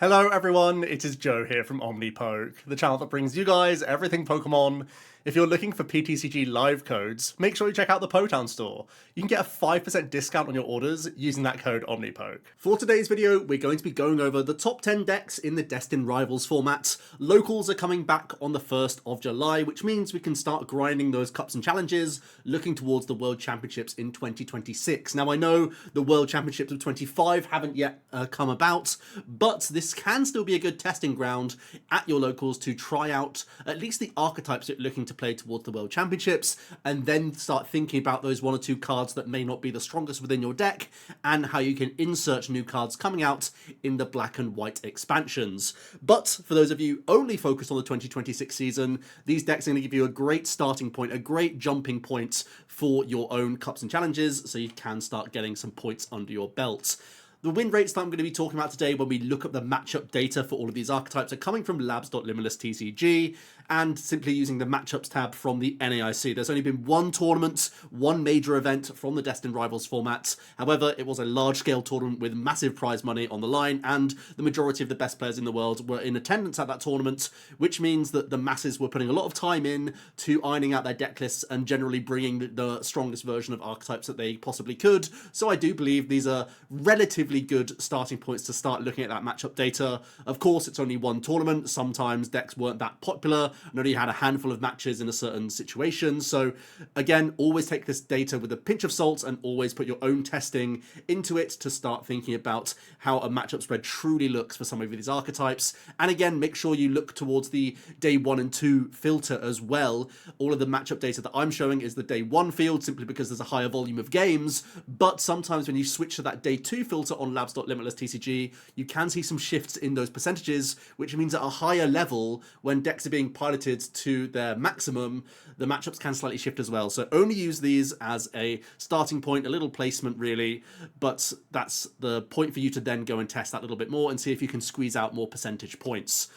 Hello everyone, it is Joe here from OmniPoke, the channel that brings you guys everything Pokemon. If you're looking for PTCG live codes, make sure you check out the Potown store. You can get a 5% discount on your orders using that code OmniPoke. For today's video, we're going to be going over the top 10 decks in the Destined Rivals format. Locals are coming back on the 1st of July, which means we can start grinding those cups and challenges, looking towards the World Championships in 2026. Now I know the World Championships of 25 haven't yet come about, but this can still be a good testing ground at your locals to try out at least the archetypes that you're looking to play towards the World Championships, and then start thinking about those one or two cards that may not be the strongest within your deck, and how you can insert new cards coming out in the black and white expansions. But for those of you only focused on the 2026 season, these decks are going to give you a great starting point, a great jumping point for your own cups and challenges, so you can start getting some points under your belt. The win rates that I'm going to be talking about today when we look at the matchup data for all of these archetypes are coming from labs.limitless TCG and simply using the matchups tab from the NAIC. There's only been one tournament, one major event from the Destined Rivals format. However, it was a large-scale tournament with massive prize money on the line, and the majority of the best players in the world were in attendance at that tournament, which means that the masses were putting a lot of time in to ironing out their deck lists and generally bringing the strongest version of archetypes that they possibly could. So I do believe these are relatively good starting points to start looking at that matchup data. Of course, it's only one tournament. Sometimes decks weren't that popular and only had a handful of matches in a certain situation. So again, always take this data with a pinch of salt and always put your own testing into it to start thinking about how a matchup spread truly looks for some of these archetypes. And again, make sure you look towards the day 1 and 2 filter as well. All of the matchup data that I'm showing is the day 1 field simply because there's a higher volume of games, but sometimes when you switch to that day 2 filter on labs.limitless TCG, you can see some shifts in those percentages, which means at a higher level, when decks are being piloted to their maximum, the matchups can slightly shift as well. So only use these as a starting point, a little placement really, but that's the point for you to then go and test that little bit more and see if you can squeeze out more percentage points.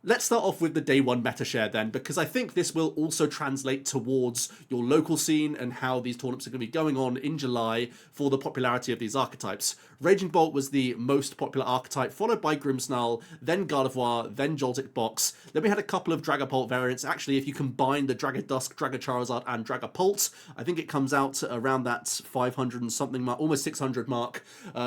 Let's start off with the day 1 meta share then, because I think this will also translate towards your local scene and how these tournaments are going to be going on in July for the popularity of these archetypes. Raging Bolt was the most popular archetype, followed by Grimmsnarl, then Gardevoir, then Joltik Box. Then we had a couple of Dragapult variants. Actually, if you combine the Dragadusk, Dragacharizard, and Dragapult, I think it comes out around that 500 and something mark, almost 600 mark.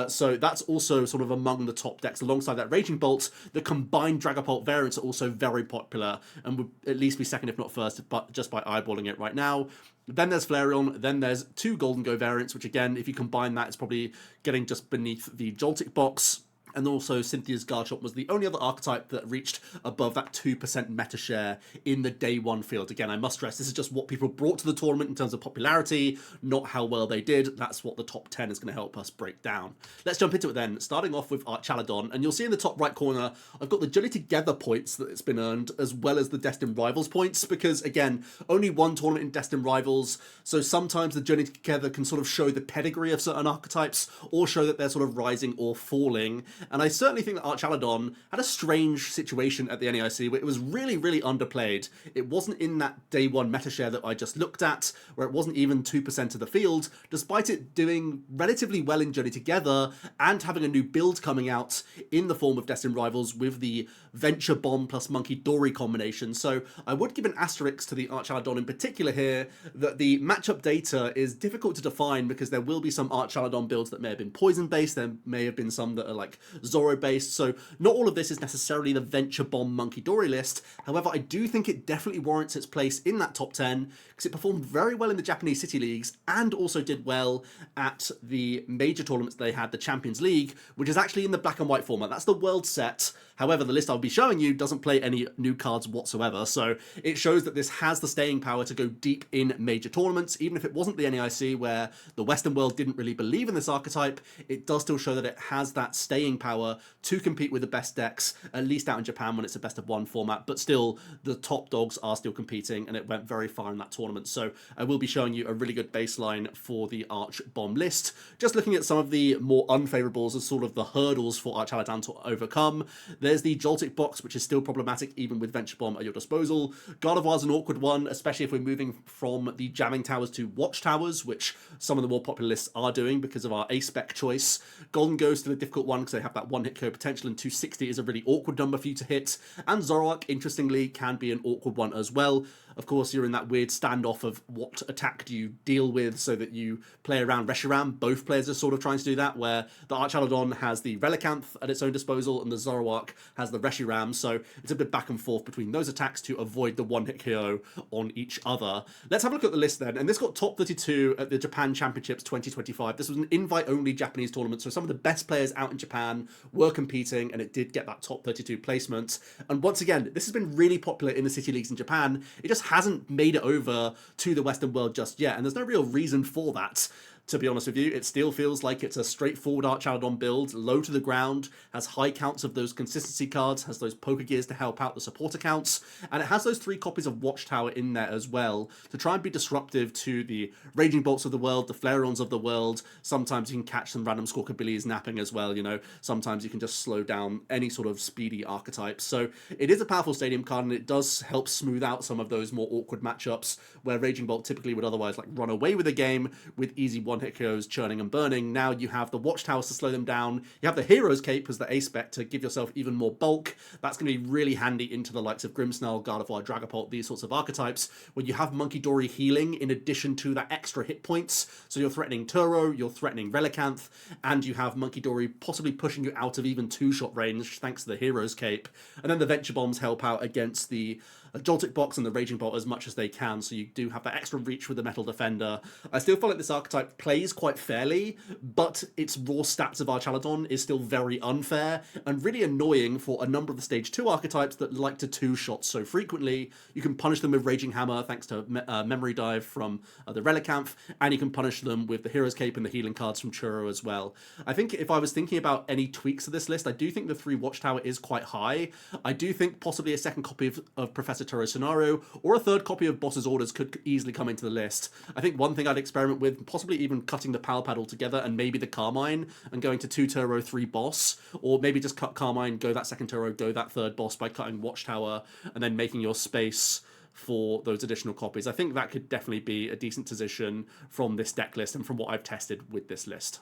So that's also sort of among the top decks. Alongside that Raging Bolt, the combined Dragapult variants are also very popular and would at least be second if not first, but just by eyeballing it right now. Then there's Flareon, then there's 2 Gholdengo variants, which again, if you combine that, it's probably getting just beneath the Joltik Box. And also Cynthia's Garchomp was the only other archetype that reached above that 2% meta share in the day 1 field. Again, I must stress, this is just what people brought to the tournament in terms of popularity, not how well they did. That's what the top 10 is going to help us break down. Let's jump into it then, starting off with Archaludon. And you'll see in the top right corner, I've got the Journey Together points that it's been earned, as well as the Destined Rivals points, because again, only one tournament in Destined Rivals, so sometimes the Journey Together can sort of show the pedigree of certain archetypes, or show that they're sort of rising or falling. And I certainly think that Archaludon had a strange situation at the NAIC where it was really, really underplayed. It wasn't in that day 1 meta share that I just looked at, where it wasn't even 2% of the field, despite it doing relatively well in Journey Together and having a new build coming out in the form of Destined Rivals with the Venture Bomb plus Monkey Dory combination. So I would give an asterisk to the Archaludon in particular here, that the matchup data is difficult to define because there will be some Archaludon builds that may have been poison based, there may have been some that are like Zoro based, so not all of this is necessarily the Venture Bomb Monkey Dory list. However, I do think it definitely warrants its place in that top 10 because it performed very well in the Japanese City Leagues and also did well at the major tournaments they had, the Champions League, which is actually in the black and white format. That's the world set. However, the list I'll be showing you doesn't play any new cards whatsoever, so it shows that this has the staying power to go deep in major tournaments. Even if it wasn't the NAIC, where the Western world didn't really believe in this archetype, it does still show that it has that staying power to compete with the best decks, at least out in Japan when it's a best of 1 format, but still, the top dogs are still competing, and it went very far in that tournament. So I will be showing you a really good baseline for the Arch Bomb list. Just looking at some of the more unfavourables as sort of the hurdles for Archaludon to overcome, There's the Joltik Box, which is still problematic even with Venture Bomb at your disposal. Gardevoir's an awkward one, especially if we're moving from the jamming towers to watchtowers, which some of the more popular lists are doing because of our A-spec choice. Gholdengo is still a difficult one because they have that one-hit KO potential, and 260 is a really awkward number for you to hit. And Zoroark, interestingly, can be an awkward one as well. Of course, you're in that weird standoff of what attack do you deal with so that you play around Reshiram. Both players are sort of trying to do that, where the Archaludon has the Relicanth at its own disposal and the Zoroark has the Reshiram, so it's a bit back and forth between those attacks to avoid the one-hit KO on each other. Let's have a look at the list then, and this got top 32 at the Japan Championships 2025. This was an invite-only Japanese tournament, so some of the best players out in Japan were competing, and it did get that top 32 placement. And once again, this has been really popular in the city leagues in Japan. It just hasn't made it over to the Western world just yet, and there's no real reason for that. To be honest with you, it still feels like it's a straightforward Archaludon build, low to the ground, has high counts of those consistency cards, has those poker gears to help out the support accounts, and it has those 3 copies of Watchtower in there as well to try and be disruptive to the Raging Bolts of the world, the Flareons of the world. Sometimes you can catch some random Squawkabillies napping as well, you know. Sometimes you can just slow down any sort of speedy archetype. So it is a powerful stadium card, and it does help smooth out some of those more awkward matchups where Raging Bolt typically would otherwise like run away with a game with easy one-hit KOs churning and burning. Now you have the Watchtowers to slow them down. You have the Hero's Cape as the A-spec to give yourself even more bulk. That's going to be really handy into the likes of Grimmsnarl, Gardevoir, Dragapult, these sorts of archetypes, where you have Monkey Dory healing in addition to that extra hit points. So you're threatening Turo, you're threatening Relicanth, and you have Monkey Dory possibly pushing you out of even 2-shot range thanks to the Hero's Cape. And then the Venture Bombs help out against the Joltik Box and the Raging Bolt as much as they can, so you do have that extra reach with the Metal Defender. I still feel like this archetype plays quite fairly, but its raw stats of Archaludon is still very unfair and really annoying for a number of the Stage 2 archetypes that like to 2-shot so frequently. You can punish them with Raging Hammer thanks to Memory Dive from the Relicanth, and you can punish them with the Hero's Cape and the healing cards from Churro as well. I think if I was thinking about any tweaks to this list, I do think the 3 Watchtower is quite high. I do think possibly a second copy of Professor Turo Scenario or a third copy of Boss's Orders could easily come into the list. I think one thing I'd experiment with, possibly even cutting the Palpad altogether and maybe the Carmine and going to 2 Turo, 3 Boss, or maybe just cut Carmine, go that second Turo, go that third Boss by cutting Watchtower and then making your space for those additional copies. I think that could definitely be a decent position from this deck list and from what I've tested with this list.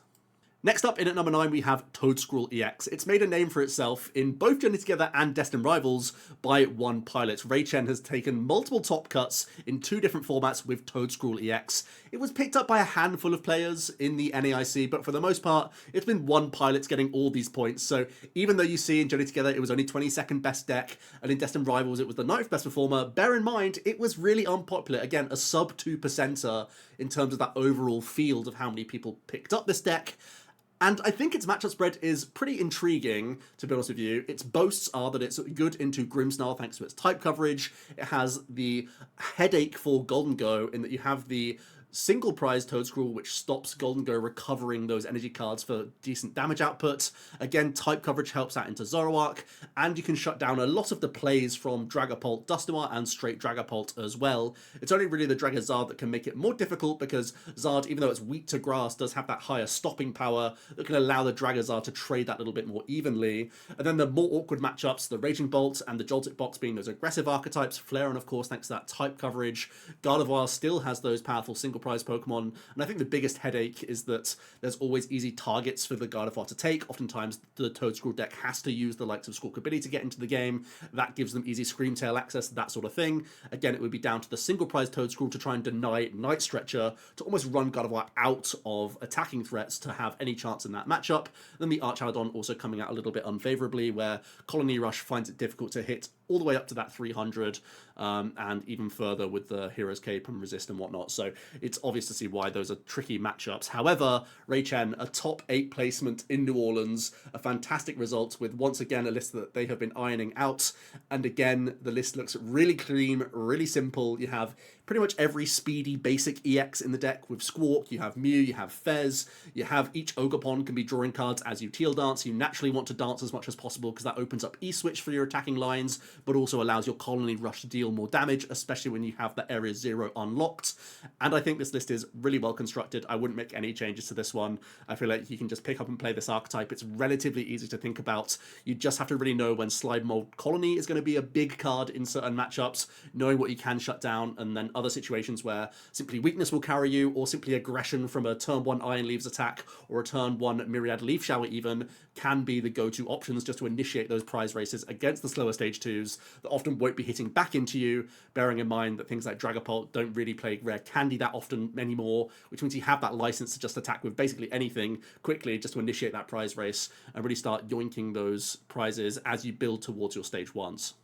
Next up in at number 9 we have Toedscruel EX. It's made a name for itself in both Journey Together and Destined Rivals by one pilot. Ray Chen has taken multiple top cuts in 2 different formats with Toedscruel EX. It was picked up by a handful of players in the NAIC, but for the most part, it's been one pilot getting all these points. So even though you see in Journey Together it was only 22nd best deck, and in Destined Rivals it was the 9th best performer, bear in mind it was really unpopular. Again, a sub 2%er in terms of that overall field of how many people picked up this deck. And I think its matchup spread is pretty intriguing, to be honest with you. Its boasts are that it's good into Grimmsnarl thanks to its type coverage. It has the headache for Gholdengo in that you have the single prize Toedscruel, which stops Gholdengo recovering those energy cards for decent damage output. Again, type coverage helps out into Zoroark, and you can shut down a lot of the plays from Dragapult, Dustoir, and straight Dragapult as well. It's only really the Dragazard that can make it more difficult because Zard, even though it's weak to grass, does have that higher stopping power that can allow the Dragazard to trade that little bit more evenly. And then the more awkward matchups, the Raging Bolt and the Joltik Box being those aggressive archetypes. Flareon, of course, thanks to that type coverage. Gardevoir still has those powerful single prize Pokemon, and I think the biggest headache is that there's always easy targets for the Gardevoir to take. Oftentimes the Toedscruel deck has to use the likes of Squawkabilly to get into the game. That gives them easy Screamtail access, that sort of thing. Again, it would be down to the single prize Toedscruel to try and deny Night Stretcher to almost run Gardevoir out of attacking threats to have any chance in that matchup. Then the Archaludon also coming out a little bit unfavorably, where Colony Rush finds it difficult to hit all the way up to that 300, and even further with the Hero's Cape and Resist and whatnot. So it's obvious to see why those are tricky matchups. However, Ray Chen, a top 8 placement in New Orleans, a fantastic result with once again a list that they have been ironing out. And again, the list looks really clean, really simple. You have pretty much every speedy basic EX in the deck. With Squawk, you have Mew, you have Fez, you have each Ogerpon can be drawing cards as you teal dance. You naturally want to dance as much as possible because that opens up E-Switch for your attacking lines, but also allows your Colony Rush to deal more damage, especially when you have that Area 0 unlocked. And I think this list is really well constructed. I wouldn't make any changes to this one. I feel like you can just pick up and play this archetype. It's relatively easy to think about. You just have to really know when Slime Mold Colony is going to be a big card in certain matchups, knowing what you can shut down, and then other situations where simply weakness will carry you, or simply aggression from a turn 1 Iron Leaves attack or a turn 1 Myriad Leaf Shower even can be the go-to options just to initiate those prize races against the slower stage 2s that often won't be hitting back into you, bearing in mind that things like Dragapult don't really play rare candy that often anymore, which means you have that license to just attack with basically anything quickly just to initiate that prize race and really start yoinking those prizes as you build towards your stage 1s.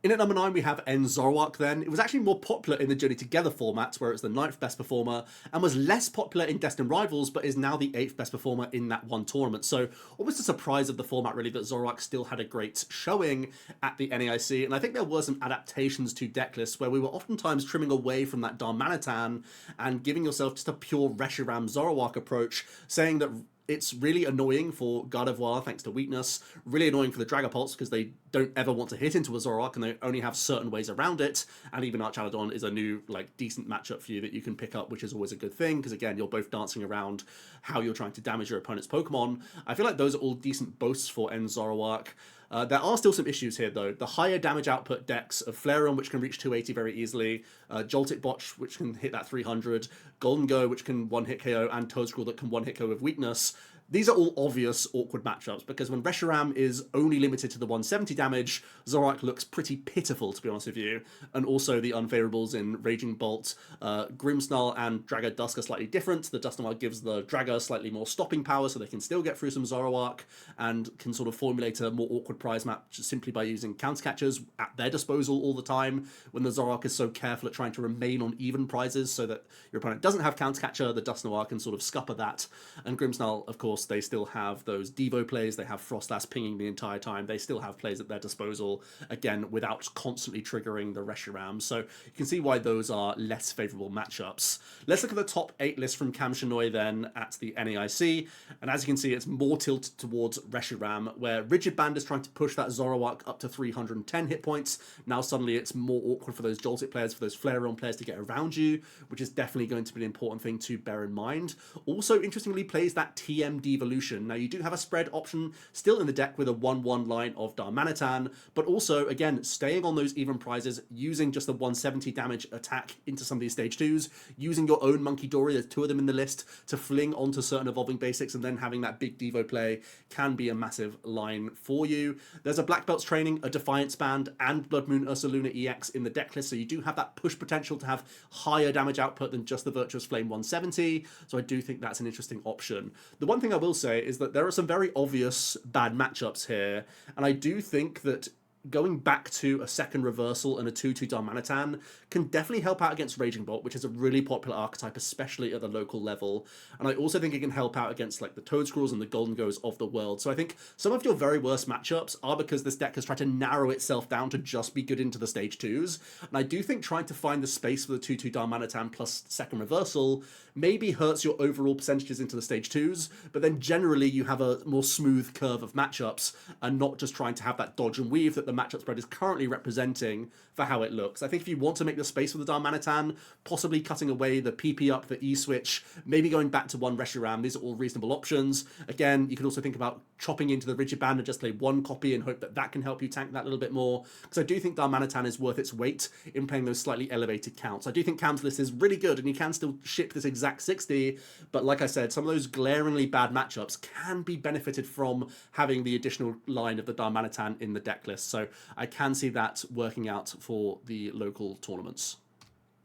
In at number 9, we have Zoroark then. It was actually more popular in the Journey Together format, where it's the 9th best performer, and was less popular in Destined Rivals, but is now the 8th best performer in that one tournament. So almost a surprise of the format, really, that Zoroark still had a great showing at the NAIC, and I think there were some adaptations to deck lists where we were oftentimes trimming away from that Darmanitan and giving yourself just a pure Reshiram Zoroark approach, saying that it's really annoying for Gardevoir, thanks to weakness, really annoying for the Dragapults because they don't ever want to hit into a Zoroark and they only have certain ways around it, and even Archaludon is a new, decent matchup for you that you can pick up, which is always a good thing, because again, you're both dancing around how you're trying to damage your opponent's Pokemon. I feel like those are all decent boasts for Zoroark. There are still some issues here, though. The higher damage output decks of Flareon, which can reach 280 very easily, Joltik Box, which can hit that 300, Gholdengo, which can one-hit KO, and Toedscruel that can one-hit KO with weakness. These are all obvious awkward matchups, because when Reshiram is only limited to the 170 damage, Zoroark looks pretty pitiful, to be honest with you. And also the unfavourables in Raging Bolt, Grimmsnarl and Draga Dusk are slightly different. The Dusknoir gives the Draga slightly more stopping power, so they can still get through some Zoroark, and can sort of formulate a more awkward prize match simply by using counter catchers at their disposal all the time, when the Zoroark is so careful at trying to remain on even prizes so that your opponent doesn't have counter catcher. The Dusknoir can sort of scupper that. And Grimmsnarl, of course, they still have those Devo plays, they have Frostlass pinging the entire time, they still have plays at their disposal, again, without constantly triggering the Reshiram, so you can see why those are less favourable matchups. Let's look at the top 8 list from Cam Shinoy then at the NAIC, and as you can see, it's more tilted towards Reshiram, where Rigid Band is trying to push that Zoroark up to 310 hit points. Now suddenly it's more awkward for those Joltik players, for those Flareon players to get around you, which is definitely going to be an important thing to bear in mind. Also, interestingly, plays that TM Devolution. Now, you do have a spread option still in the deck with a 1-1 line of Darmanitan, but also, again, staying on those even prizes, using just the 170 damage attack into some of these stage 2s, using your own Monkey Dory, there's 2 of them in the list, to fling onto certain evolving basics, and then having that big Devo play can be a massive line for you. There's a Black Belt's Training, a Defiance Band, and Blood Moon Ursaluna EX in the deck list, so you do have that push potential to have higher damage output than just the Virtuous Flame 170, so I do think that's an interesting option. The one thing I will say is that there are some very obvious bad matchups here, and I do think that going back to a second reversal and a 2-2 Darmanitan can definitely help out against Raging Bolt, which is a really popular archetype, especially at the local level. And I also think it can help out against the Toedscruels and the Gholdengos of the world. So I think some of your very worst matchups are because this deck has tried to narrow itself down to just be good into the stage 2s. And I do think trying to find the space for the 2-2 Darmanitan plus second reversal maybe hurts your overall percentages into the stage 2s, but then generally you have a more smooth curve of matchups and not just trying to have that dodge and weave that the matchup spread is currently representing for how it looks. I think if you want to make the space for the Darmanitan, possibly cutting away the PP up, the E-switch, maybe going back to one Reshiram, these are all reasonable options. Again, you can also think about chopping into the Rigid Band and just play one copy and hope that that can help you tank that a little bit more, because I do think Darmanitan is worth its weight in playing those slightly elevated counts. I do think Cam's list is really good and you can still ship this exact 60, but like I said, some of those glaringly bad matchups can be benefited from having the additional line of the Darmanitan in the deck list, so I can see that working out for the local tournaments.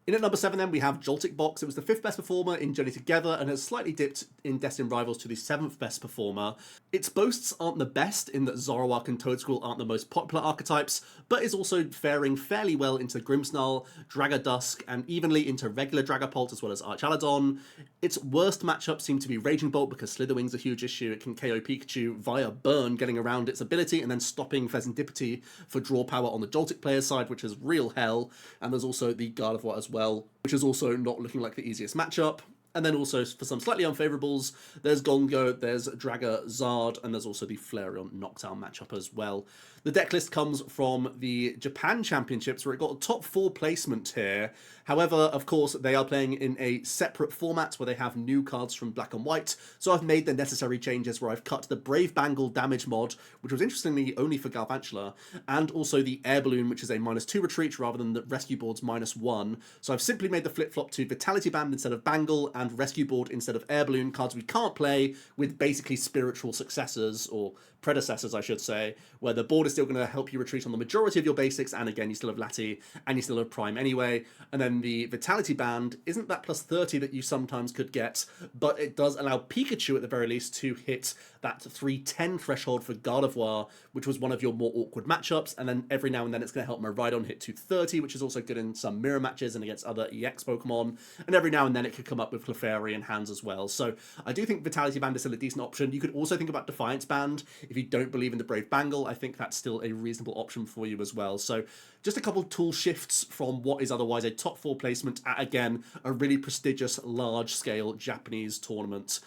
In at number 7 then, we have Joltik Box. It was the 5th best performer in Journey Together and has slightly dipped in Destined Rivals to the 7th best performer. Its boasts aren't the best in that Zoroark and Toedscruel aren't the most popular archetypes, but is also faring fairly well into Grimmsnarl, Dragadusk, and evenly into regular Dragapult as well as Archaludon. Its worst matchups seem to be Raging Bolt because Slitherwing's a huge issue. It can KO Pikachu via Burn, getting around its ability and then stopping Pheasantipity for draw power on the Joltik player's side, which is real hell. And there's also the Gardevoir as well, well, which is also not looking like the easiest matchup. And then also, for some slightly unfavourables, there's Gholdengo, there's Dragapult, and there's also the Flareon Noctowl matchup as well. The deck list comes from the Japan Championships, where it got a top 4 placement here. However, of course, they are playing in a separate format where they have new cards from Black and White, so I've made the necessary changes where I've cut the Brave Bangle damage mod, which was interestingly only for Galvantula, and also the Air Balloon, which is a -2 retreat rather than the Rescue Board's -1. So I've simply made the flip-flop to Vitality Band instead of Bangle, and Rescue Board instead of Air Balloon, cards we can't play with basically spiritual successors, or predecessors I should say, where the board is still going to help you retreat on the majority of your basics, and again you still have Lati, and you still have Prime anyway, and then the Vitality Band isn't that +30 that you sometimes could get, but it does allow Pikachu at the very least to hit that 310 threshold for Gardevoir, which was one of your more awkward matchups, and then every now and then it's going to help Miraidon hit 230, which is also good in some mirror matches and against other EX Pokemon, and every now and then it could come up with Clefairy in hands as well. So I do think Vitality Band is still a decent option. You could also think about Defiance Band. If you don't believe in the Brave Bangle, I think that's still a reasonable option for you as well. So just a couple tool shifts from what is otherwise a top 4 placement at, again, a really prestigious, large-scale Japanese tournament.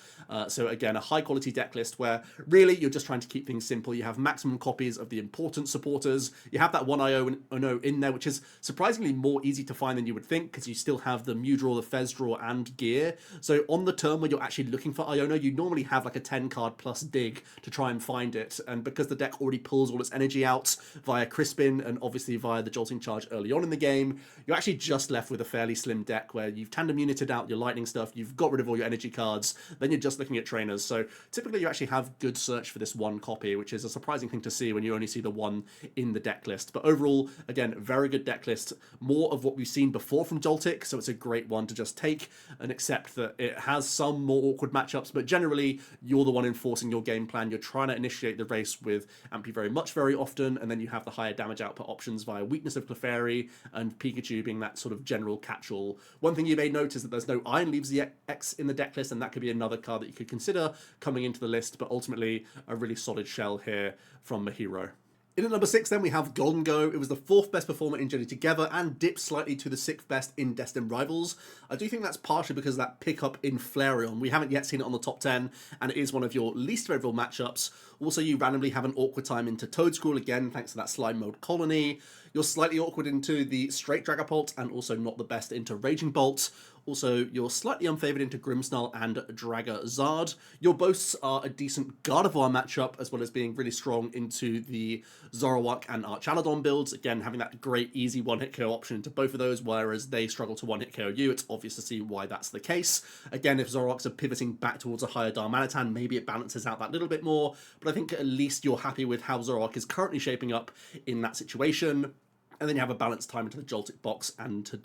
So again, a high-quality deck list where really you're just trying to keep things simple. You have maximum copies of the important supporters. You have that one Iono in there, which is surprisingly more easy to find than you would think, because you still have the Mew Draw, the Fez Draw, and Gear. So on the turn where you're actually looking for Iono, you normally have like a 10-card plus dig to try and find it. And because the deck already pulls all its energy out via Crispin and obviously via the Jolting Charge early on in the game, you're actually just left with a fairly slim deck where you've tandem united out your lightning stuff, you've got rid of all your energy cards, then you're just looking at trainers. So typically you actually have good search for this one copy, which is a surprising thing to see when you only see the one in the deck list. But overall, again, very good deck list, more of what we've seen before from Joltik, so it's a great one to just take and accept that it has some more awkward matchups, but generally you're the one enforcing your game plan. You're trying to initiate the race with Ampy very often, and then you have the higher damage output options via weakness of Clefairy and Pikachu being that sort of general catch-all. One thing you may note is that there's no Iron Leaves EX in the deck list, and that could be another card that you could consider coming into the list, but ultimately a really solid shell here from Mahiro. In at number 6 then we have Gholdengo. It was the 4th best performer in Journey Together and dipped slightly to the 6th best in Destined Rivals. I do think that's partially because of that pickup in Flareon. We haven't yet seen it on the top 10, and it is one of your least favourable matchups. Also, you randomly have an awkward time into Toedscruel again, thanks to that slime mode colony. You're slightly awkward into the straight Dragapult, and also not the best into Raging Bolt. Also, you're slightly unfavoured into Grimmsnarl and Dragapult. Your boasts are a decent Gardevoir matchup, as well as being really strong into the Zoroark and Archaludon builds. Again, having that great easy one-hit KO option into both of those, whereas they struggle to one-hit KO you. It's obvious to see why that's the case. Again, if Zoroarks are pivoting back towards a higher Darmanitan, maybe it balances out that little bit more, but I think at least you're happy with how Zoroark is currently shaping up in that situation. And then you have a balanced time into the Joltik Box and to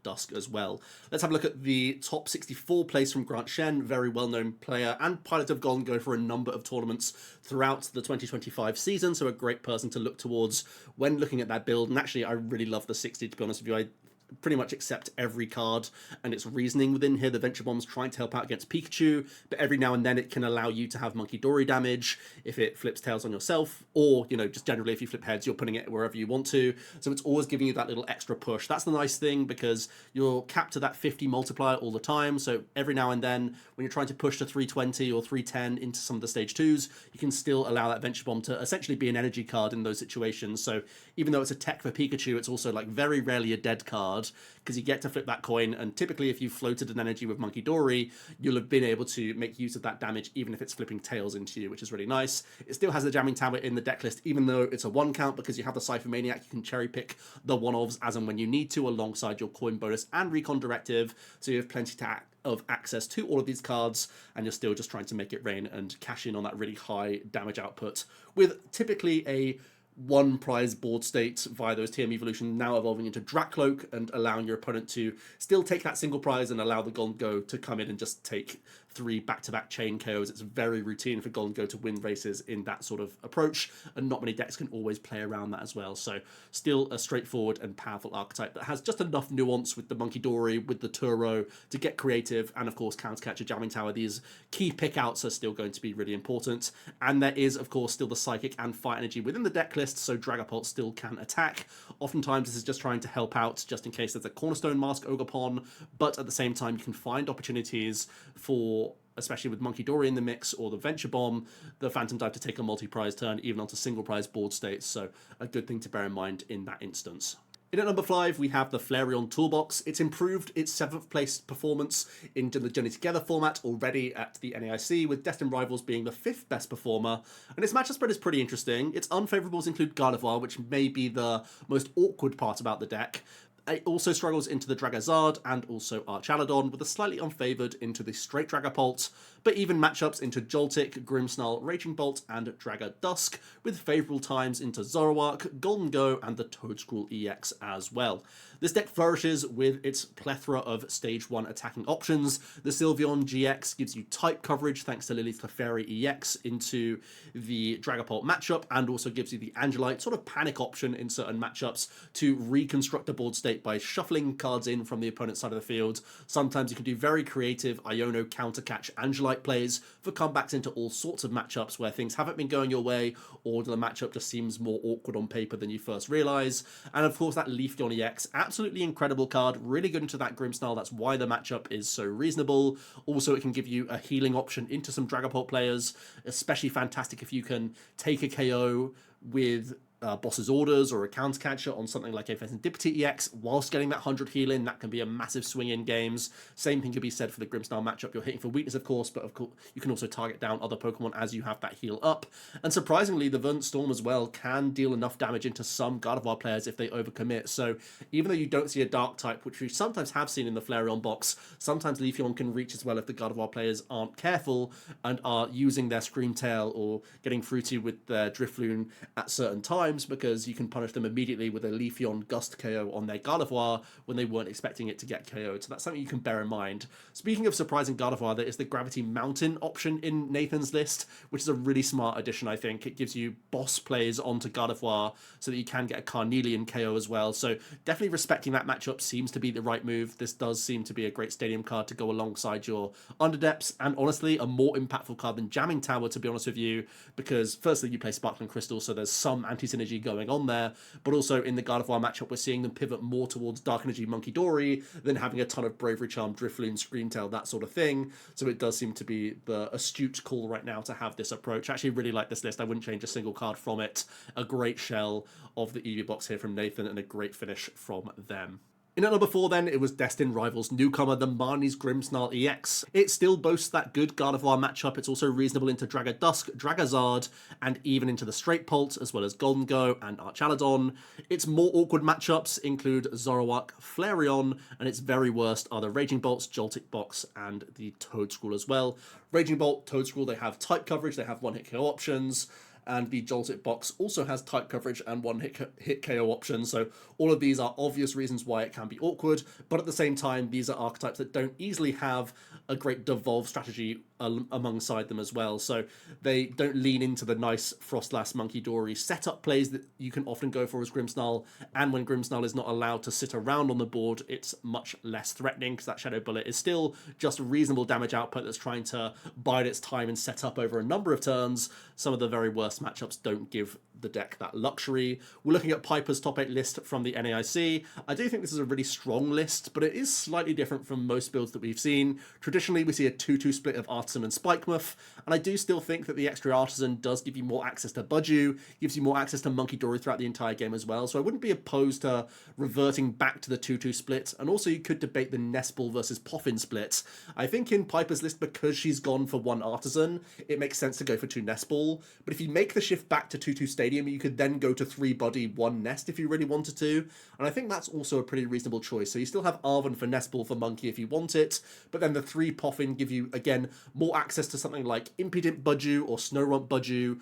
Dusk as well. Let's have a look at the top 64 place from Grant Shen, very well-known player and pilot of Gholdengo for a number of tournaments throughout the 2025 season, so a great person to look towards when looking at that build. And actually, I really love the 60, to be honest with you. I pretty much accept every card and its reasoning within here. The Venture Bomb's trying to help out against Pikachu, but every now and then it can allow you to have Monkey Dory damage if it flips tails on yourself, or, you know, just generally if you flip heads, you're putting it wherever you want to. So it's always giving you that little extra push. That's the nice thing, because you're capped to that 50 multiplier all the time. So every now and then, when you're trying to push to 320 or 310 into some of the stage 2s, you can still allow that Venture Bomb to essentially be an energy card in those situations. So even though it's a tech for Pikachu, it's also like very rarely a dead card, because you get to flip that coin, and typically if you've floated an energy with Monkey Dory, you'll have been able to make use of that damage even if it's flipping tails into you, which is really nice. It still has the Jamming Tower in the deck list, even though it's a 1 count, because you have the Cypher Maniac. You can cherry pick the one-ofs as and when you need to, alongside your coin bonus and recon directive, so you have plenty of access to all of these cards, and you're still just trying to make it rain and cash in on that really high damage output, with typically a 1 prize board state via those TM evolution, now evolving into Drakloak and allowing your opponent to still take that single prize and allow the Gholdengo to come in and just take 3 back-to-back chain KOs. It's very routine for Gholdengo to win races in that sort of approach, and not many decks can always play around that as well. So still a straightforward and powerful archetype that has just enough nuance with the Monkey Dory, with the Turo to get creative, and of course Countercatcher, Jamming Tower. These key pickouts are still going to be really important, and there is of course still the Psychic and Fire Energy within the deck list, so Dragapult still can attack. Oftentimes this is just trying to help out just in case there's a Cornerstone Mask Ogerpon, but at the same time you can find opportunities for, especially with Monkey Dory in the mix or the Venture Bomb, the Phantom Dive to take a multi-prize turn even onto single prize board states, so a good thing to bear in mind in that instance. In at number 5, we have the Flareon Toolbox. It's improved its 7th place performance into the Journey Together format already at the NAIC, with Destined Rivals being the 5th best performer. And its matchup spread is pretty interesting. Its unfavourables include Gardevoir, which may be the most awkward part about the deck. It also struggles into the Dragazard and also Archaludon, with a slightly unfavoured into the straight Dragapult, but even matchups into Joltik, Grimmsnarl, Raging Bolt, and Dragadusk, with favourable times into Zoroark, Gholdengo, and the Toedscruel EX as well. This deck flourishes with its plethora of Stage 1 attacking options. The Sylveon GX gives you type coverage thanks to Lily's Clefairy EX into the Dragapult matchup, and also gives you the Angelite sort of panic option in certain matchups to reconstruct the board state by shuffling cards in from the opponent's side of the field. Sometimes you can do very creative Iono countercatch Angelite plays for comebacks into all sorts of matchups where things haven't been going your way, or the matchup just seems more awkward on paper than you first realise. And of course that Leafeon EX, absolutely incredible card, really good into that Grimmsnarl, that's why the matchup is so reasonable. Also it can give you a healing option into some Dragapult players, especially fantastic if you can take a KO with Boss's Orders or a Countercatcher on something like a Serendipity EX whilst getting that 100 heal in. That can be a massive swing in games. Same thing could be said for the Grimmsnarl matchup. You're hitting for weakness, of course, but of course you can also target down other Pokemon as you have that heal up. And surprisingly, the Verdant Storm as well can deal enough damage into some Gardevoir players if they overcommit. So even though you don't see a Dark type, which we sometimes have seen in the Flareon box, sometimes Leafeon can reach as well if the Gardevoir players aren't careful and are using their Screamtail or getting fruity with their Drifloon at certain times, because you can punish them immediately with a Leafeon Gust KO on their Gardevoir when they weren't expecting it to get KO'd. So that's something you can bear in mind. Speaking of surprising Gardevoir, there is the Gravity Mountain option in Nathan's list, which is a really smart addition, I think. It gives you boss plays onto Gardevoir so that you can get a Carnelian KO as well. So definitely respecting that matchup seems to be the right move. This does seem to be a great stadium card to go alongside your Underdepths, and honestly a more impactful card than Jamming Tower, to be honest with you, because firstly you play Sparkling Crystal, so there's some anti-synergy going on there, but also in the Gardevoir matchup we're seeing them pivot more towards Dark Energy Monkey Dory than having a ton of Bravery Charm, Drifloon, Screamtail, that sort of thing. So it does seem to be the astute call right now to have this approach. I actually really like this list. I wouldn't change a single card from it. A great shell of the EV box here from Nathan and a great finish from them. In at number 4 then, it was Destined Rivals newcomer, the Marnie's Grimmsnarl EX. It still boasts that good Gardevoir matchup. It's also reasonable into Dragadusk, Dragazard, and even into the Straight Pult, as well as Gholdengo and Archaludon. Its more awkward matchups include Zoroark, Flareon, and its very worst are the Raging Bolts, Joltik Box, and the Toedscruel as well. Raging Bolt, Toedscruel, they have type coverage, they have one-hit KO options, and the Joltik Box also has type coverage and one hit KO option, so all of these are obvious reasons why it can be awkward, but at the same time these are archetypes that don't easily have a great devolve strategy alongside them as well, so they don't lean into the nice Frostlass Monkey Dory setup plays that you can often go for as Grimmsnarl, and when Grimmsnarl is not allowed to sit around on the board, it's much less threatening because that Shadow Bullet is still just reasonable damage output that's trying to bide its time and set up over a number of turns. Some of the very worst matchups don't give the deck that luxury. We're looking at Piper's top 8 list from the NAIC. I do think this is a really strong list, but it is slightly different from most builds that we've seen. Traditionally, we see a 2-2 split of Artisan and Spikemuth, and I do still think that the extra Artisan does give you more access to Budju, gives you more access to Monkey Dory throughout the entire game as well, so I wouldn't be opposed to reverting back to the 2-2 split, and also you could debate the Nespal versus Poffin split. I think in Piper's list, because she's gone for one Artisan, it makes sense to go for 2 Nespal, but if you make the shift back to 2-2 Stadium Stadium, you could then go to 3 Body, 1 Nest if you really wanted to. And I think that's also a pretty reasonable choice. So you still have Arven for Nest Ball for Monkey if you want it, but then the 3 Poffin give you, again, more access to something like Impudent Budju or Snorunt Budju,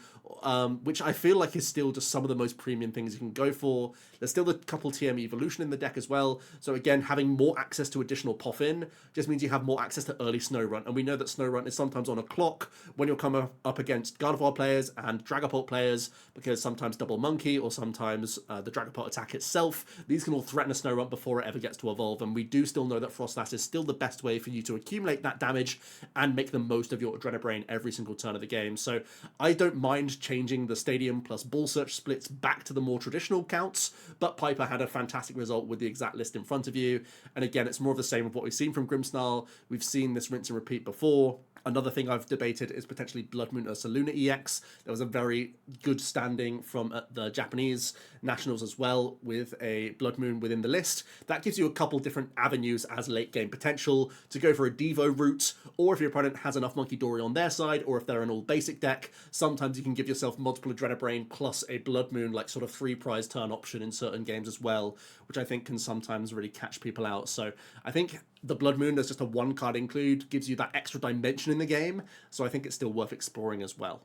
which I feel like is still just some of the most premium things you can go for. There's still a couple TM Evolution in the deck as well. So again, having more access to additional Poffin just means you have more access to early Snorunt. And we know that Snorunt is sometimes on a clock when you're coming up against Gardevoir players and Dragapult players, because sometimes double Monkey or sometimes the Dragapult attack itself, these can all threaten a Snorunt before it ever gets to evolve. And we do still know that Frostlass is still the best way for you to accumulate that damage and make the most of your Adrenabrain every single turn of the game. So I don't mind changing the Stadium plus Ball Search splits back to the more traditional counts, but Piper had a fantastic result with the exact list in front of you. And again, it's more of the same of what we've seen from Grimmsnarl. We've seen this rinse and repeat before. Another thing I've debated is potentially Blood Moon Ursaluna EX. There was a very good standing from the Japanese nationals as well with a Blood Moon within the list. That gives you a couple different avenues as late game potential to go for a Devo route, or if your opponent has enough Monkey Dory on their side, or if they're an all basic deck, sometimes you can give yourself multiple Adrenabrain plus a Blood Moon, like sort of 3 prize turn option in certain games as well, which I think can sometimes really catch people out. So I think the Blood Moon, there's just a 1 card include, gives you that extra dimension in the game, so I think it's still worth exploring as well.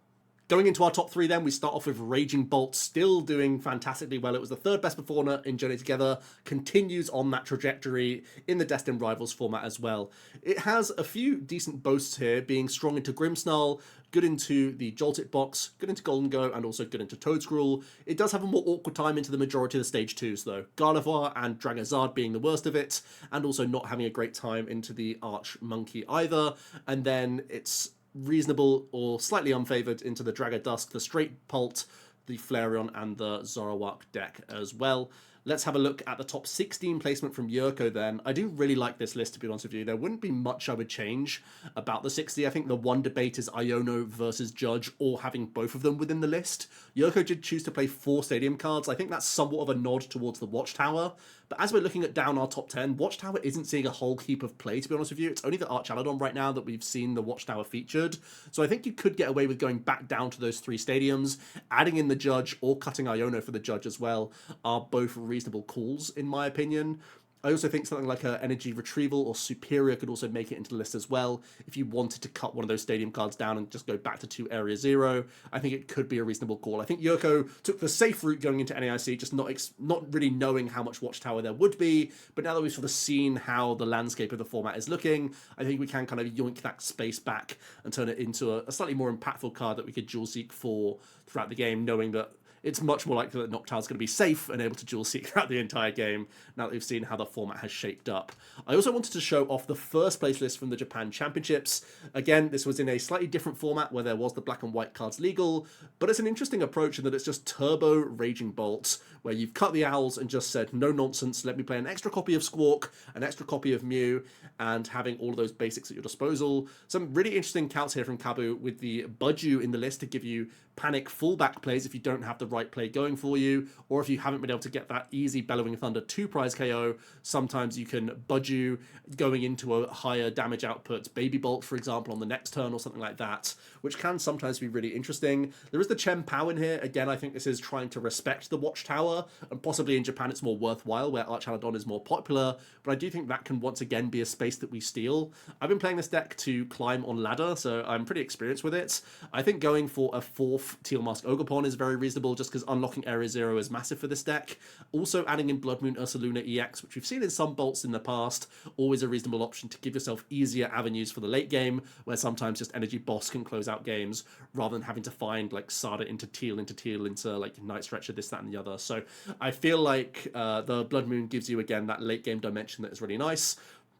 Going into our top 3 then, we start off with Raging Bolt, still doing fantastically well. It was the 3rd best performer in Journey Together, continues on that trajectory in the Destined Rivals format as well. It has a few decent boasts here, being strong into Grimmsnarl, good into the Joltik Box, good into Gholdengo, and also good into Toedscruel. It does have a more awkward time into the majority of the Stage 2s though, Gardevoir and Dragazard being the worst of it, and also not having a great time into the Arch Monkey either, and then it's reasonable or slightly unfavored into the Dragadusk, the Straight Pult, the Flareon, and the Zoroark deck as well. Let's have a look at the top 16 placement from Yurko then. I do really like this list, to be honest with you. There wouldn't be much I would change about the 60. I think the one debate is Iono versus Judge, or having both of them within the list. Yurko did choose to play 4 Stadium cards. I think that's somewhat of a nod towards the Watchtower. But as we're looking at down our top 10, Watchtower isn't seeing a whole heap of play, to be honest with you. It's only the Archaludon right now that we've seen the Watchtower featured. So I think you could get away with going back down to those 3 Stadiums. Adding in the Judge or cutting Iono for the Judge as well are both reasonable calls, in my opinion. I also think something like a Energy Retrieval or Superior could also make it into the list as well. If you wanted to cut one of those Stadium cards down and just go back to 2 Area 0, I think it could be a reasonable call. I think Yurko took the safe route going into NAIC, just not really knowing how much Watchtower there would be, but now that we've sort of seen how the landscape of the format is looking, I think we can kind of yoink that space back and turn it into a slightly more impactful card that we could dual seek for throughout the game, knowing that it's much more likely that Noctowl's going to be safe and able to dual seek throughout the entire game now that we've seen how the format has shaped up. I also wanted to show off the first place list from the Japan Championships. Again, this was in a slightly different format where there was the black and white cards legal, but it's an interesting approach in that it's just turbo Raging Bolts, where you've cut the owls and just said, no nonsense, let me play an extra copy of Squawk, an extra copy of Mew, and having all of those basics at your disposal. Some really interesting counts here from Kabu with the Budju in the list to give you panic fullback plays if you don't have the right play going for you, or if you haven't been able to get that easy Bellowing Thunder 2 prize KO, sometimes you can Budju going into a higher damage output, Baby Bolt for example on the next turn or something like that, which can sometimes be really interesting. There is the Chen Pao in here. Again, I think this is trying to respect the Watchtower, and possibly in Japan it's more worthwhile where Archaludon is more popular, but I do think that can once again be a space that we steal. I've been playing this deck to climb on ladder, so I'm pretty experienced with it. I think going for a 4th Teal Mask Ogerpon is very reasonable, just because unlocking Area 0 is massive for this deck. Also adding in Blood Moon Ursaluna EX, which we've seen in some bolts in the past, always a reasonable option to give yourself easier avenues for the late game, where sometimes just Energy Boss can close out games, rather than having to find like Sada into Teal, into like Night Stretcher, this, that, and the other. So I feel like the Blood Moon gives you, again, that late game dimension that is really nice.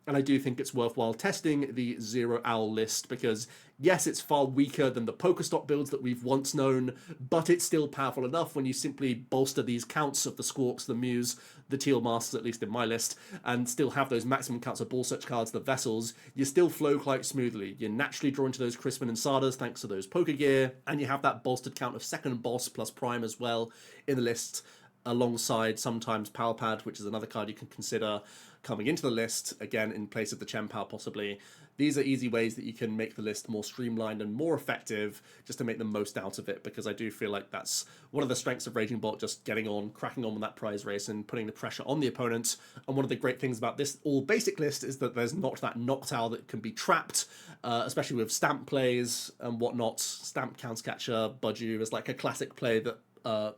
And I do think it's worthwhile testing the Zero Owl list because, yes, it's far weaker than the Pokestop builds that we've once known, but it's still powerful enough when you simply bolster these counts of the Squawks, the Mews, the Teal Masks, at least in my list, and still have those maximum counts of Ball Search cards, the Vessels. You still flow quite smoothly. You're naturally drawn to those Crispin and Sadas thanks to those Poké Gear, and you have that bolstered count of second Boss plus Prime as well in the list. alongside sometimes Power Pad, which is another card you can consider coming into the list, again in place of the Chien-Pao possibly. These are easy ways that you can make the list more streamlined and more effective, just to make the most out of it, because I do feel like that's one of the strengths of Raging Bolt, just getting on, cracking on with that prize race and putting the pressure on the opponent. And one of the great things about this all-basic list is that there's not that Noctowl that can be trapped, especially with stamp plays and whatnot. Stamp Countercatcher, Budgie is like a classic play that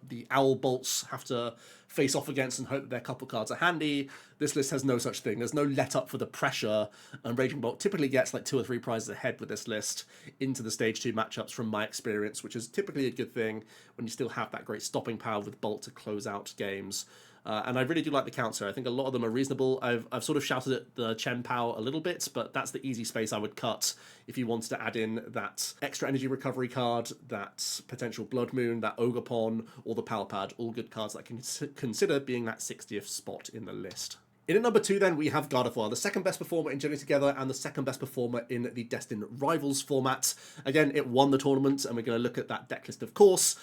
the Owl Bolts have to face off against and hope that their couple cards are handy. This list has no such thing. There's no let up for the pressure, and Raging Bolt typically gets like 2 or 3 prizes ahead with this list into the stage 2 matchups from my experience, which is typically a good thing when you still have that great stopping power with Bolt to close out games. And I really do like the counter. I think a lot of them are reasonable. I've sort of shouted at the Chien-Pao a little bit, but that's the easy space I would cut if you wanted to add in that extra energy recovery card, that potential Blood Moon, that Ogerpon, or the Power Pad. All good cards that I can consider being that 60th spot in the list. In at number 2 then, we have Gardevoir, the second best performer in Journey Together and the second best performer in the Destined Rivals format. Again, it won the tournament, and we're going to look at that deck list, of course.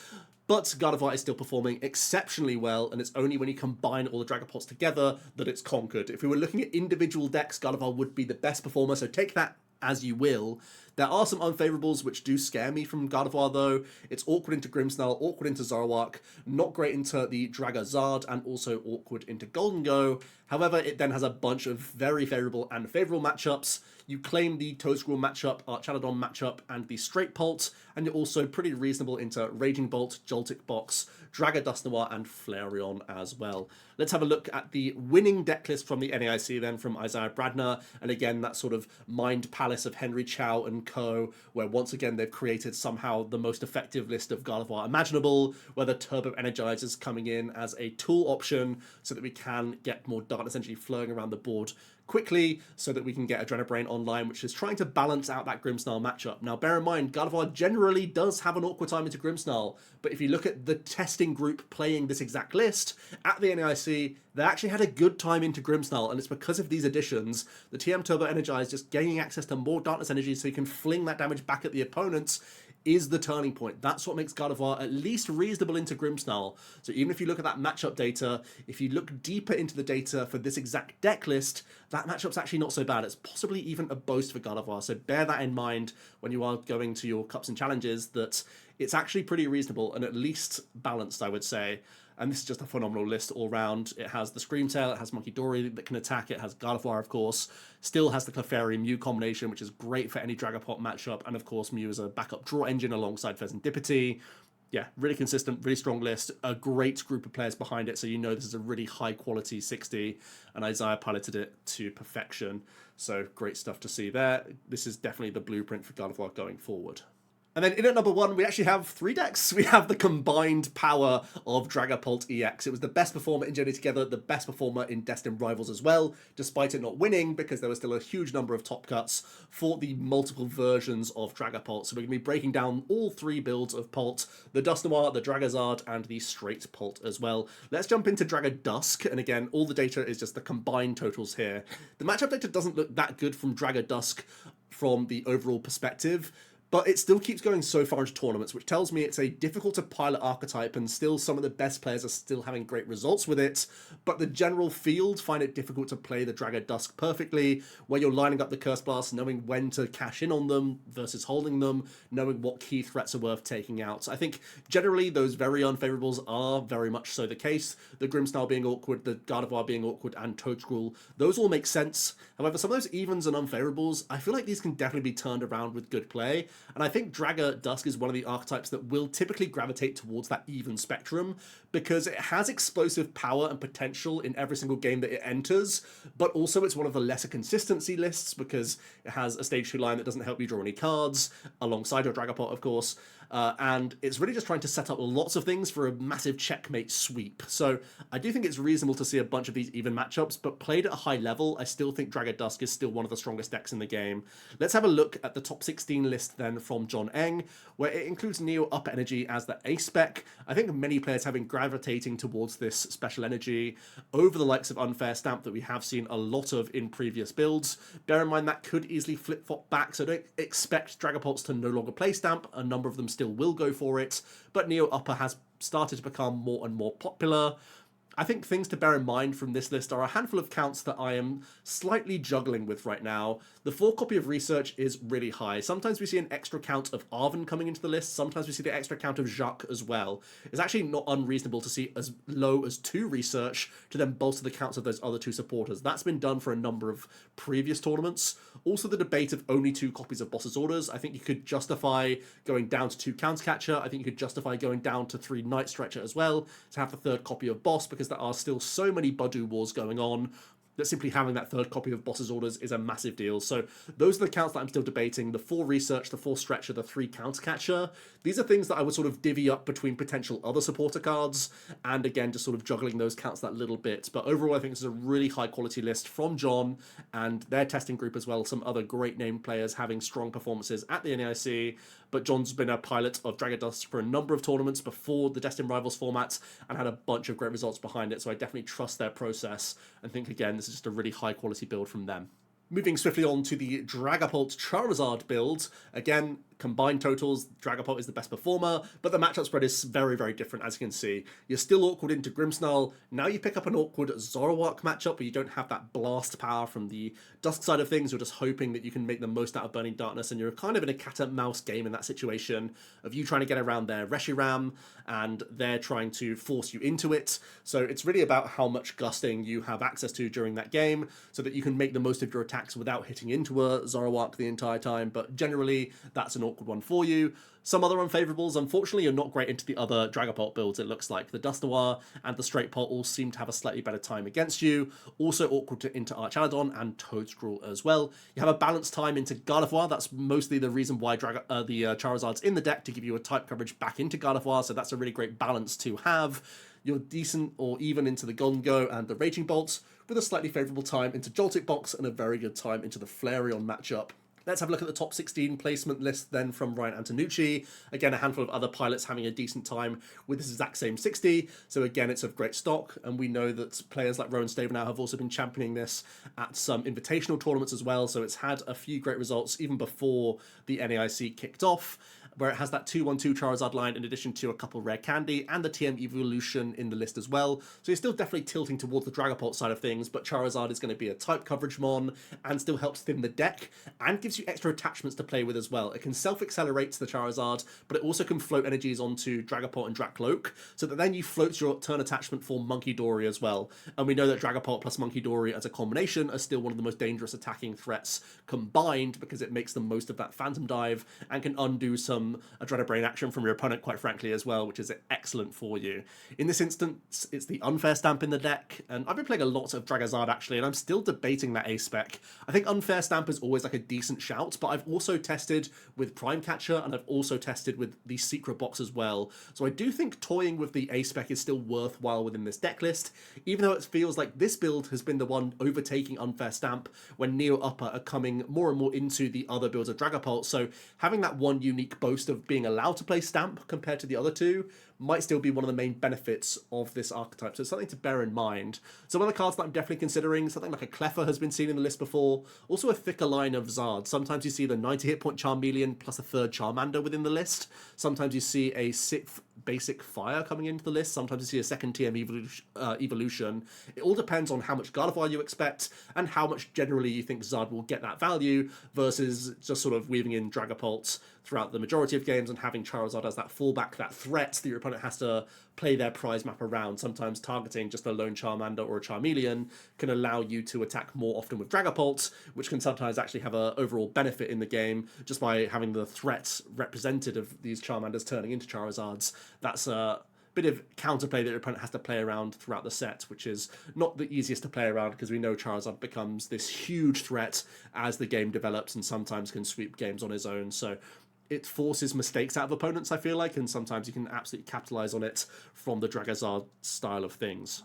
But Gardevoir is still performing exceptionally well, and it's only when you combine all the Dragapults together that it's conquered. If we were looking at individual decks, Gardevoir would be the best performer, so take that as you will. There are some unfavourables which do scare me from Gardevoir though. It's awkward into Grimmsnarl, awkward into Zoroark, not great into the Dragazard, and also awkward into Gholdengo. However, it then has a bunch of very favourable and favourable matchups. You claim the Toedscruel matchup, Archaludon matchup, and the Dragapult, and you're also pretty reasonable into Raging Bolt, Joltik Box, Dusknoir, and Flareon as well. Let's have a look at the winning deck list from the NAIC then, from Isaiah Bradner, and again that sort of mind palace of Henry Chow and co, where once again they've created somehow the most effective list of Gardevoir imaginable, where the Turbo Energizer's coming in as a tool option so that we can get more darkness energy flowing around the board quickly, so that we can get Adrenabrain online, which is trying to balance out that Grimmsnarl matchup. Now, bear in mind, Gardevoir generally does have an awkward time into Grimmsnarl, but if you look at the testing group playing this exact list at the NAIC, they actually had a good time into Grimmsnarl, and it's because of these additions. The TM Turbo Energize just gaining access to more darkness energy so you can fling that damage back at the opponents is the turning point. That's what makes Gardevoir at least reasonable into Grimmsnarl. So even if you look at that matchup data, if you look deeper into the data for this exact deck list, that matchup's actually not so bad. It's possibly even a boast for Gardevoir. So bear that in mind when you are going to your cups and challenges, that it's actually pretty reasonable and at least balanced, I would say. And this is just a phenomenal list all round. It has the Screamtail, it has Monkey Dory that can attack, it has Gardevoir, of course, still has the Clefairy Mew combination, which is great for any Dragapult matchup, and of course Mew is a backup draw engine alongside Pheasantipity. Yeah, really consistent, really strong list, a great group of players behind it, so you know this is a really high quality 60, and Isaiah piloted it to perfection. So great stuff to see there. This is definitely the blueprint for Gardevoir going forward. And then in at number 1, we actually have 3 decks. We have the combined power of Dragapult EX. It was the best performer in Journey Together, the best performer in Destined Rivals as well, despite it not winning, because there was still a huge number of top cuts for the multiple versions of Dragapult. So we're going to be breaking down all 3 builds of Pult, the Dusknoir, the Dragazard, and the straight Pult as well. Let's jump into Dragadusk, and again, all the data is just the combined totals here. The matchup data doesn't look that good from Dragadusk from the overall perspective, but it still keeps going so far into tournaments, which tells me it's a difficult to pilot archetype, and still some of the best players are still having great results with it. But the general field find it difficult to play the Dragadusk perfectly, where you're lining up the Curse Blasts, knowing when to cash in on them versus holding them, knowing what key threats are worth taking out. I think generally those very unfavourables are very much so the case. The Grimmsnarl being awkward, the Gardevoir being awkward, and Toedscruel, those all make sense. However, some of those evens and unfavourables, I feel like these can definitely be turned around with good play. And I think Dragadusk is one of the archetypes that will typically gravitate towards that even spectrum, because it has explosive power and potential in every single game that it enters, but also it's one of the lesser consistency lists because it has a stage 2 line that doesn't help you draw any cards, alongside your Dragapult, of course, and it's really just trying to set up lots of things for a massive checkmate sweep. So I do think it's reasonable to see a bunch of these even matchups, but played at a high level, I still think Dragadusk is still one of the strongest decks in the game. Let's have a look at the top 16 list then from John Eng, where it includes Neo Upper Energy as the ace spec. I think many players have been gravitating towards this special energy over the likes of Unfair Stamp that we have seen a lot of in previous builds. Bear in mind that could easily flip-flop back, so don't expect Dragapults to no longer play Stamp. A number of them still will go for it, but Neo Upper has started to become more and more popular. I think things to bear in mind from this list are a handful of counts that I am slightly juggling with right now. The 4 copy of Research is really high. Sometimes we see an extra count of Arven coming into the list. Sometimes we see the extra count of Jacques as well. It's actually not unreasonable to see as low as 2 Research to then bolster the counts of those other 2 supporters. That's been done for a number of previous tournaments. Also the debate of only 2 copies of Boss's Orders. I think you could justify going down to 2 Countercatcher. I think you could justify going down to 3 Night Stretcher as well to have the 3rd copy of Boss, because there are still so many Budu wars going on that simply having that 3rd copy of Boss's Orders is a massive deal. So those are the counts that I'm still debating. The 4 Research, the 4 Stretcher, the 3 Countercatcher. These are things that I would sort of divvy up between potential other supporter cards, and again, just sort of juggling those counts that little bit. But overall, I think this is a really high quality list from John and their testing group as well. Some other great named players having strong performances at the NAIC. But John's been a pilot of Dragapult for a number of tournaments before the Destined Rivals format and had a bunch of great results behind it. So I definitely trust their process and think, again, this is just a really high quality build from them. Moving swiftly on to the Dragapult Charizard build. Again, combined totals, Dragapult is the best performer, but the matchup spread is very, very different, as you can see. You're still awkward into Grimmsnarl. Now you pick up an awkward Zoroark matchup, but you don't have that blast power from the Dusk side of things. You're just hoping that you can make the most out of Burning Darkness, and you're kind of in a cat-and-mouse game in that situation of you trying to get around their Reshiram, and they're trying to force you into it. So it's really about how much gusting you have access to during that game, so that you can make the most of your attacks without hitting into a Zoroark the entire time, but generally, that's an awkward one for you. Some other unfavourables, unfortunately, are not great into the other Dragapult builds, it looks like. The Dustoir and the Straight Pult all seem to have a slightly better time against you. Also awkward into Archaludon and Toedscruel as well. You have a balanced time into Gardevoir. That's mostly the reason why the Charizard's in the deck, to give you a type coverage back into Gardevoir, so that's a really great balance to have. You're decent or even into the Gholdengo and the Raging Bolt, with a slightly favourable time into Joltik Box and a very good time into the Flareon matchup. Let's have a look at the top 16 placement list then from Ryan Antonucci. Again, a handful of other pilots having a decent time with this exact same 60. So again, it's of great stock. And we know that players like Rowan Stavenhow have also been championing this at some invitational tournaments as well. So it's had a few great results even before the NAIC kicked off, where it has that 2-1-2 Charizard line in addition to a couple rare candy and the TM Evolution in the list as well. So you're still definitely tilting towards the Dragapult side of things, but Charizard is going to be a type coverage mon and still helps thin the deck and gives you extra attachments to play with as well. It can self-accelerate the Charizard, but it also can float energies onto Dragapult and Dracloak, so that then you float your turn attachment for Monkey Dory as well. And we know that Dragapult plus Monkey Dory as a combination are still one of the most dangerous attacking threats combined, because it makes the most of that Phantom Dive and can undo some Adrenabrain action from your opponent, quite frankly, as well, which is excellent for you. In this instance, it's the Unfair Stamp in the deck, and I've been playing a lot of Dragazard actually, and I'm still debating that A-spec. I think Unfair Stamp is always like a decent shout, but I've also tested with Prime Catcher, and I've also tested with the Secret Box as well. So I do think toying with the A-spec is still worthwhile within this deck list, even though it feels like this build has been the one overtaking Unfair Stamp when Neo Upper are coming more and more into the other builds of Dragapult. So having that one unique boast of being allowed to play Stamp compared to the other two might still be one of the main benefits of this archetype, so it's something to bear in mind. Some other cards that I'm definitely considering, something like a Cleffer has been seen in the list before, also a thicker line of Zard. Sometimes you see the 90 hit point Charmeleon plus a 3rd Charmander within the list, sometimes you see a 6th basic Fire coming into the list, sometimes you see a 2nd TM Evolution. It all depends on how much Gardevoir you expect, and how much generally you think Zard will get that value, versus just sort of weaving in Dragapult throughout the majority of games and having Charizard as that fallback, that threat that your opponent has to play their prize map around. Sometimes targeting just a lone Charmander or a Charmeleon can allow you to attack more often with Dragapult, which can sometimes actually have an overall benefit in the game just by having the threat represented of these Charmanders turning into Charizards. That's a bit of counterplay that your opponent has to play around throughout the set, which is not the easiest to play around, because we know Charizard becomes this huge threat as the game develops and sometimes can sweep games on his own. So it forces mistakes out of opponents, I feel like, and sometimes you can absolutely capitalize on it from the Dragazard style of things.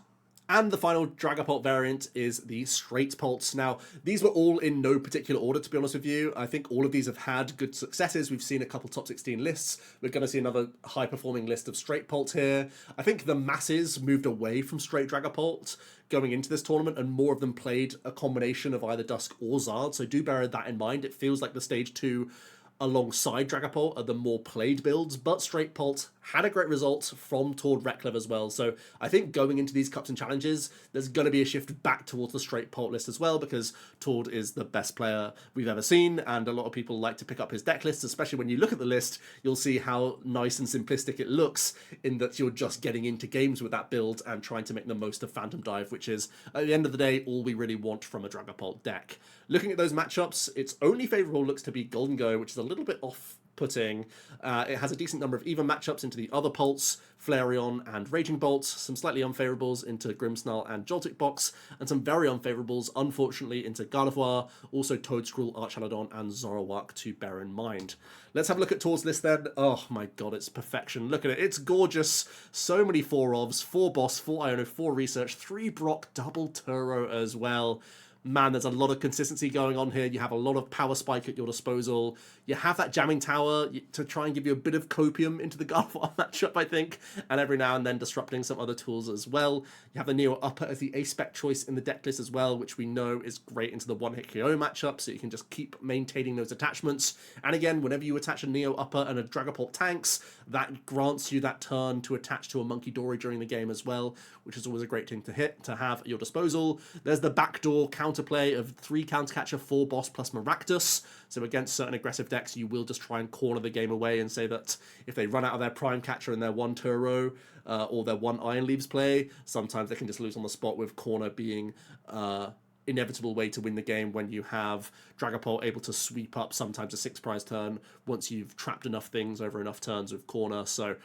And the final Dragapult variant is the Straight Pults. Now, these were all in no particular order, to be honest with you. I think all of these have had good successes. We've seen a couple top 16 lists. We're going to see another high-performing list of Straight Pults here. I think the masses moved away from Straight Dragapult going into this tournament, and more of them played a combination of either Dusk or Zard, so do bear that in mind. It feels like the Stage 2 alongside Dragapult are the more played builds, but Straight Pult had a great result from Tord Reklev as well. So I think going into these cups and challenges, there's going to be a shift back towards the Straight Pult list as well, because Tord is the best player we've ever seen, and a lot of people like to pick up his deck lists, especially when you look at the list, you'll see how nice and simplistic it looks in that you're just getting into games with that build and trying to make the most of Phantom Dive, which is, at the end of the day, all we really want from a Dragapult deck. Looking at those matchups, its only favourable looks to be Gholdengo, which is a little bit off-putting. It has a decent number of even matchups into the other Pults, Flareon and Raging Bolt, some slightly unfavourables into Grimmsnarl and Joltik Box, and some very unfavourables, unfortunately, into Gardevoir, also Toedscruel, Archaludon, and Zoroark to bear in mind. Let's have a look at Tord's list then. Oh my god, it's perfection. Look at it. It's gorgeous. So many 4-ofs, 4 Boss, 4 Iono, 4 Research, 3 Brock, double Turo as well. Man, there's a lot of consistency going on here. You have a lot of power spike at your disposal. You have that jamming tower to try and give you a bit of copium into the Gardevoir matchup, I think, and every now and then disrupting some other tools as well. You have the Neo Upper as the A-Spec choice in the deck list as well, which we know is great into the one-hit KO matchup, so you can just keep maintaining those attachments. And again, whenever you attach a Neo Upper and a Dragapult tanks, that grants you that turn to attach to a Monkey Dory during the game as well, which is always a great thing to have at your disposal. There's the backdoor counterplay of 3 Countercatcher, 4 Boss plus Maractus. So against certain aggressive decks, you will just try and corner the game away and say that if they run out of their Prime Catcher and their 1 Turo or their 1 Iron Leaves play, sometimes they can just lose on the spot, with corner being inevitable way to win the game when you have Dragapult able to sweep up sometimes a 6 prize turn once you've trapped enough things over enough turns with corner. So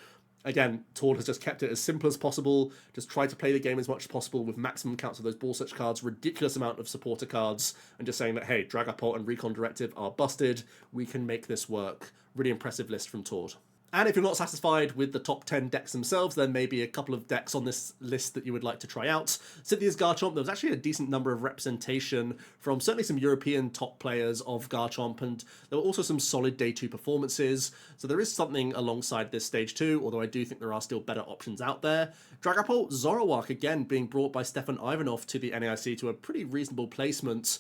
again, Tord has just kept it as simple as possible, just try to play the game as much as possible with maximum counts of those ball search cards, ridiculous amount of supporter cards, and just saying that, hey, Dragapult and Recon Directive are busted, we can make this work. Really impressive list from Tord. And if you're not satisfied with the top 10 decks themselves, there may be a couple of decks on this list that you would like to try out. Cynthia's Garchomp, there was actually a decent number of representation from certainly some European top players of Garchomp, and there were also some solid Day 2 performances. So there is something alongside this Stage 2, although I do think there are still better options out there. Dragapult, Zoroark, again, being brought by Stefan Ivanov to the NAIC to a pretty reasonable placement,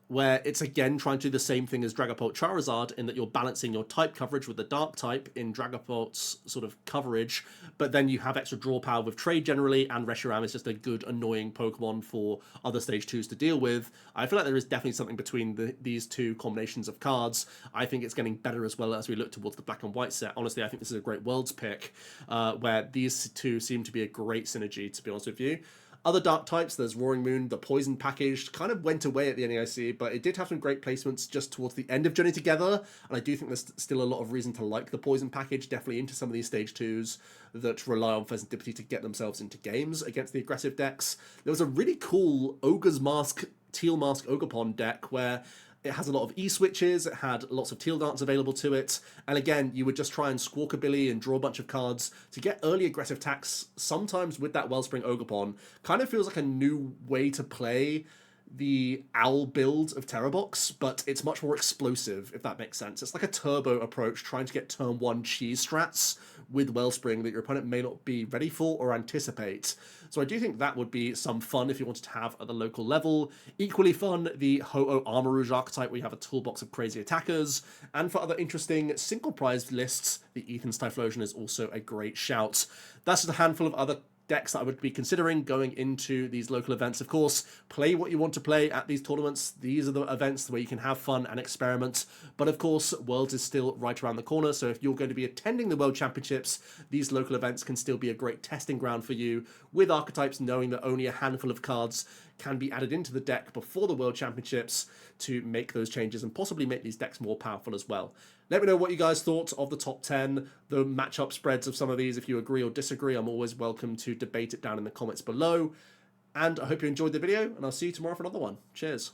where it's again trying to do the same thing as Dragapult Charizard in that you're balancing your type coverage with the dark type in Dragapult's sort of coverage, but then you have extra draw power with trade generally, and Reshiram is just a good annoying Pokemon for other Stage 2s to deal with. I feel like there is definitely something between these two combinations of cards. I think it's getting better as well as we look towards the black and white set. Honestly, I think this is a great Worlds pick, where these two seem to be a great synergy, to be honest with you. Other dark types, there's Roaring Moon, the Poison package, kind of went away at the NAIC, but it did have some great placements just towards the end of Journey Together, and I do think there's still a lot of reason to like the Poison package, definitely into some of these Stage 2s that rely on Pheasantipity to get themselves into games against the aggressive decks. There was a really cool Ogre's Mask, Teal Mask Ogerpon deck where it has a lot of E-switches, it had lots of Teal Dance available to it, and again, you would just try and Squawkabilly and draw a bunch of cards to get early aggressive attacks, sometimes with that Wellspring Ogerpon. Kind of feels like a new way to play the Owl build of Terrabox, but it's much more explosive, if that makes sense. It's like a turbo approach, trying to get turn 1 cheese strats with Wellspring that your opponent may not be ready for or anticipate. So I do think that would be some fun if you wanted to have at the local level. Equally fun, the Ho-Oh Armarouge archetype, where you have a toolbox of crazy attackers. And for other interesting single prize lists, the Ethan's Typhlosion is also a great shout. That's just a handful of other decks that I would be considering going into these local events. Of course, play what you want to play at these tournaments. These are the events where you can have fun and experiment. But of course, Worlds is still right around the corner, so if you're going to be attending the World Championships, these local events can still be a great testing ground for you, with archetypes knowing that only a handful of cards can be added into the deck before the World Championships to make those changes and possibly make these decks more powerful as well. Let me know what you guys thought of the top 10, the matchup spreads of some of these. If you agree or disagree, I'm always welcome to debate it down in the comments below. And I hope you enjoyed the video, and I'll see you tomorrow for another one. Cheers.